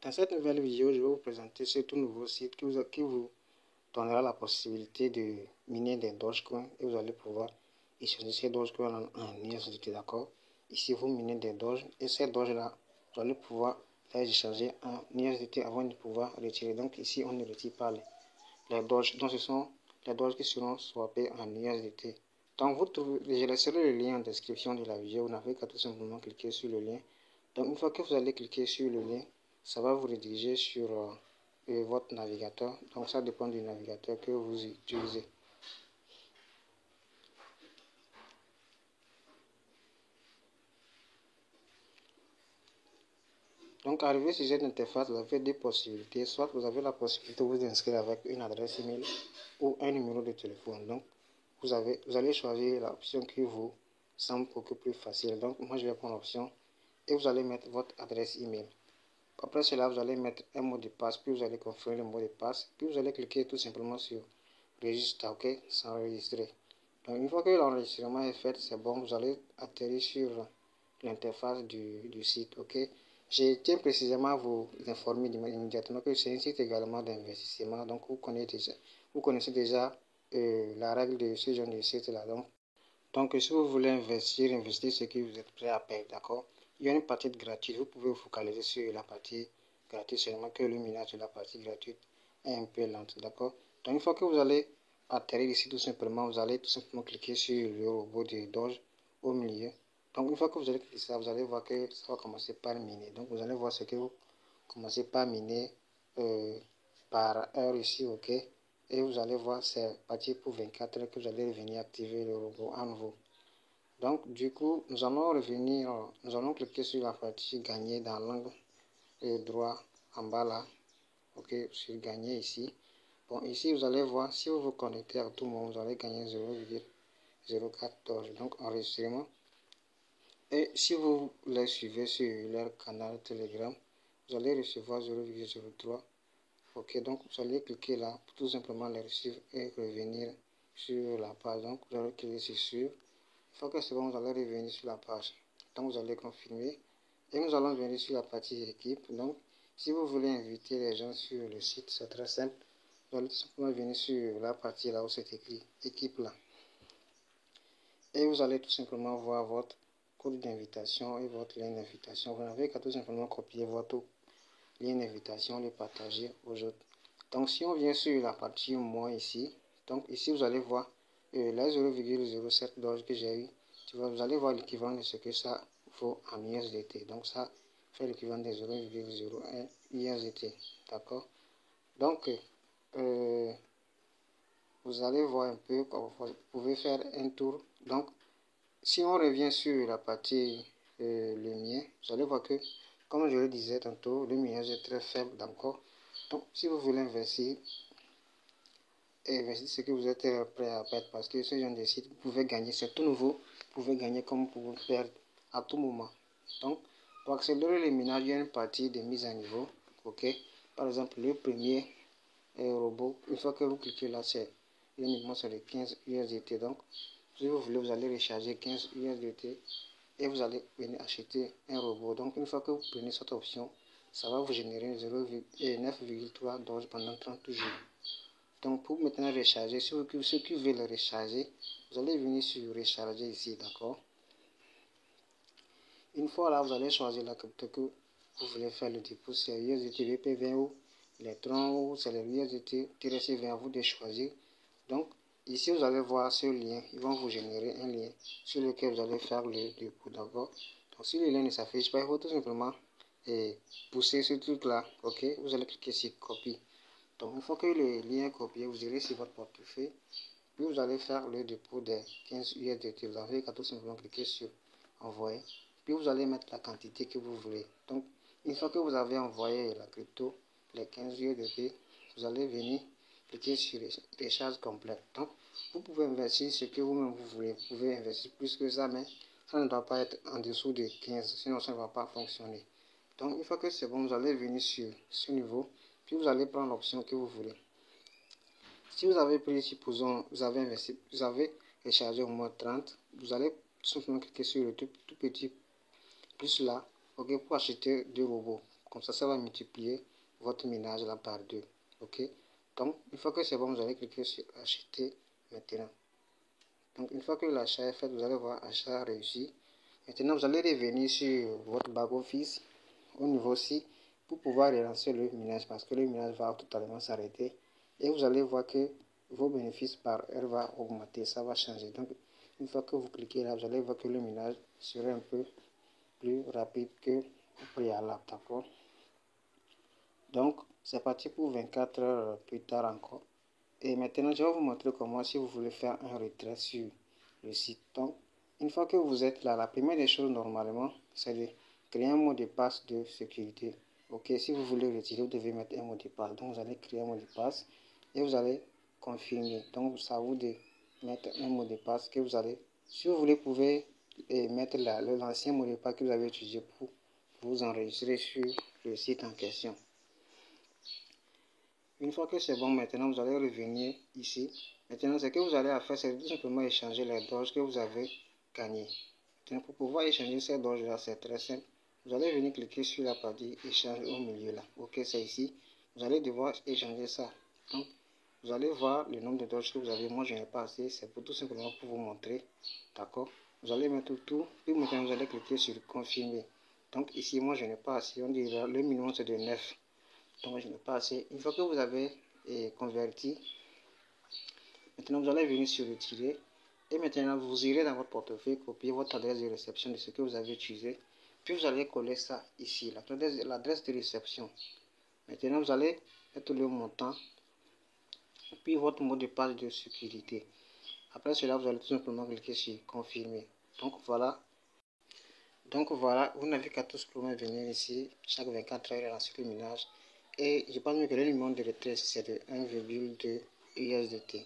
Dans cette nouvelle vidéo, je vais vous présenter ce tout nouveau site qui vous donnera la possibilité de miner des Dogecoin et vous allez pouvoir échanger ces Dogecoin en USDT, d'accord? Ici, vous minez des Doge et ces Doge-là, vous allez pouvoir les échanger en USDT avant de pouvoir retirer. Donc ici, on ne retire pas les Doge. Donc ce sont les Doge qui seront swappés en USDT. Donc je laisserai le lien en description de la vidéo. Vous n'avez qu'à tout simplement cliquer sur le lien. Donc une fois que vous allez cliquer sur le lien, ça va vous rediriger sur votre navigateur. Donc ça dépend du navigateur que vous utilisez. Donc arrivé sur cette interface, vous avez deux possibilités. Soit vous avez la possibilité de vous inscrire avec une adresse email ou un numéro de téléphone. Donc vous allez choisir l'option qui vous semble beaucoup plus facile. Donc moi je vais prendre l'option et vous allez mettre votre adresse email. Après cela, vous allez mettre un mot de passe, puis vous allez confirmer le mot de passe, puis vous allez cliquer tout simplement sur registre, ok, s'enregistrer. Donc une fois que l'enregistrement est fait, c'est bon, vous allez atterrir sur l'interface du site, ok. Je tiens précisément à vous informer immédiatement que c'est un site également d'investissement, donc vous connaissez déjà la règle de ce genre de site là. Donc si vous voulez investir ce que vous êtes prêt à payer, d'accord. Il y a une partie gratuite, vous pouvez vous focaliser sur la partie gratuite, seulement que le minage de la partie gratuite est un peu lente, d'accord. Donc une fois que vous allez atterrir ici, tout simplement, vous allez tout simplement cliquer sur le robot de Doge au milieu. Donc une fois que vous allez cliquer ça, vous allez voir que ça va commencer par miner. Donc vous allez voir ce que vous commencez par miner par heure ici, ok. Et vous allez voir c'est parti pour 24 heures que vous allez venir activer le robot à nouveau. Donc du coup, nous allons cliquer sur la partie gagner dans l'angle droit en bas là, ok, sur gagner ici. Bon, ici vous allez voir, si vous vous connectez à tout moment, vous allez gagner 0,014, donc enregistrement. Et si vous les suivez sur leur canal Telegram, vous allez recevoir 0,03. Ok, donc vous allez cliquer là pour tout simplement les suivre et revenir sur la page. Donc vous allez cliquer sur suivre. Une fois que c'est bon, vous allez revenir sur la page. Donc vous allez confirmer et nous allons venir sur la partie équipe. Donc si vous voulez inviter les gens sur le site, c'est très simple. Vous allez tout simplement venir sur la partie là où c'est écrit équipe là. Et vous allez tout simplement voir votre code d'invitation et votre lien d'invitation. Vous n'avez qu'à tout simplement copier votre lien d'invitation, le partager aux autres. Donc si on vient sur la partie moi ici, donc ici vous allez voir la 0,07 Doge que j'ai eu. Vous allez voir l'équivalent de ce que ça vaut en USDT. Donc ça fait l'équivalent de 0,01 USDT. D'accord. Donc vous allez voir un peu, vous pouvez faire un tour. Donc si on revient sur la partie le mien, vous allez voir que, comme je le disais tantôt, le minage est très faible d'encore. Donc, si vous voulez investir ce que vous êtes prêt à perdre, parce que ce genre de site, vous pouvez gagner, c'est tout nouveau, vous pouvez gagner comme vous pouvez perdre à tout moment. Donc, pour accélérer le minage, il y a une partie de mise à niveau, ok. Par exemple, le premier robot, une fois que vous cliquez là, c'est uniquement sur les 15 USDT. Donc, si vous voulez, vous allez recharger 15 USDT et vous allez venir acheter un robot. Donc, une fois que vous prenez cette option, ça va vous générer 9,3 Doge pendant 30 jours. Donc, pour maintenant recharger, ceux qui veulent le recharger, vous allez venir sur recharger ici, d'accord. Une fois là, vous allez choisir la crypto que vous voulez faire le dépôt. C'est USDT VP20 ou Electron ou c'est le USDT TRC20, à vous de choisir. Donc, ici, vous allez voir ce lien. Ils vont vous générer un lien sur lequel vous allez faire le dépôt, d'accord. Donc, si le lien ne s'affiche pas, il faut tout simplement pousser ce truc-là, ok. Vous allez cliquer sur copie. Donc, une fois que le lien est copié, vous irez sur votre portefeuille. Puis, vous allez faire le dépôt des 15 USDT. Vous avez qu'à tout simplement cliquer sur envoyer. Puis, vous allez mettre la quantité que vous voulez. Donc, une fois que vous avez envoyé la crypto, les 15 USDT, vous allez venir cliquer sur les charges complètes. Donc, vous pouvez investir ce que vous-même vous voulez. Vous pouvez investir plus que ça, mais ça ne doit pas être en dessous de 15, sinon ça ne va pas fonctionner. Donc, une fois que c'est bon, vous allez venir sur ce niveau, puis vous allez prendre l'option que vous voulez. Si vous avez pris, supposons, vous avez investi, vous avez rechargé au moins 30, vous allez tout simplement cliquer sur le tout petit plus là, ok, pour acheter deux robots. Comme ça va multiplier votre minage là par 2. Ok. Donc, une fois que c'est bon, vous allez cliquer sur acheter maintenant. Donc, une fois que l'achat est fait, vous allez voir achat réussi. Maintenant, vous allez revenir sur votre back-office au niveau ci pour pouvoir relancer le minage parce que le minage va totalement s'arrêter. Et vous allez voir que vos bénéfices par heure va augmenter, ça va changer. Donc, une fois que vous cliquez là, vous allez voir que le minage serait un peu plus rapide que préalable, d'accord? Donc, c'est parti pour 24 heures plus tard encore. Et maintenant, je vais vous montrer comment si vous voulez faire un retrait sur le site. Donc, une fois que vous êtes là, la première des choses normalement, c'est de créer un mot de passe de sécurité. Ok, si vous voulez retirer, vous devez mettre un mot de passe. Donc, vous allez créer un mot de passe et vous allez confirmer. Donc, ça vous de mettre un mot de passe que vous allez, si vous voulez, vous pouvez mettre l'ancien mot de passe que vous avez utilisé pour vous enregistrer sur le site en question. Une fois que c'est bon, maintenant vous allez revenir ici. Maintenant, ce que vous allez faire, c'est tout simplement échanger les doges que vous avez gagnées. Maintenant, pour pouvoir échanger ces doges-là, c'est très simple. Vous allez venir cliquer sur la partie échange au milieu là. Ok, c'est ici. Vous allez devoir échanger ça. Donc, vous allez voir le nombre de doges que vous avez. Moi, je n'ai pas assez. C'est pour tout simplement pour vous montrer. D'accord? Vous allez mettre tout. Puis maintenant, vous allez cliquer sur confirmer. Donc, ici, moi, je n'ai pas assez. On dirait le minimum, c'est de 9. Donc, je n'ai pas assez. Une fois que vous avez converti, maintenant vous allez venir sur retirer. Et maintenant, vous irez dans votre portefeuille, copier votre adresse de réception de ce que vous avez utilisé. Puis vous allez coller ça ici, l'adresse de réception. Maintenant, vous allez mettre le montant, puis votre mot de passe de sécurité. Après cela, vous allez tout simplement cliquer sur confirmer. Donc voilà, vous n'avez qu'à tout simplement venir ici, chaque 24 heures, lancer le minage. Et je pense que le numéro de retrait, c'est de 1,2 USDT.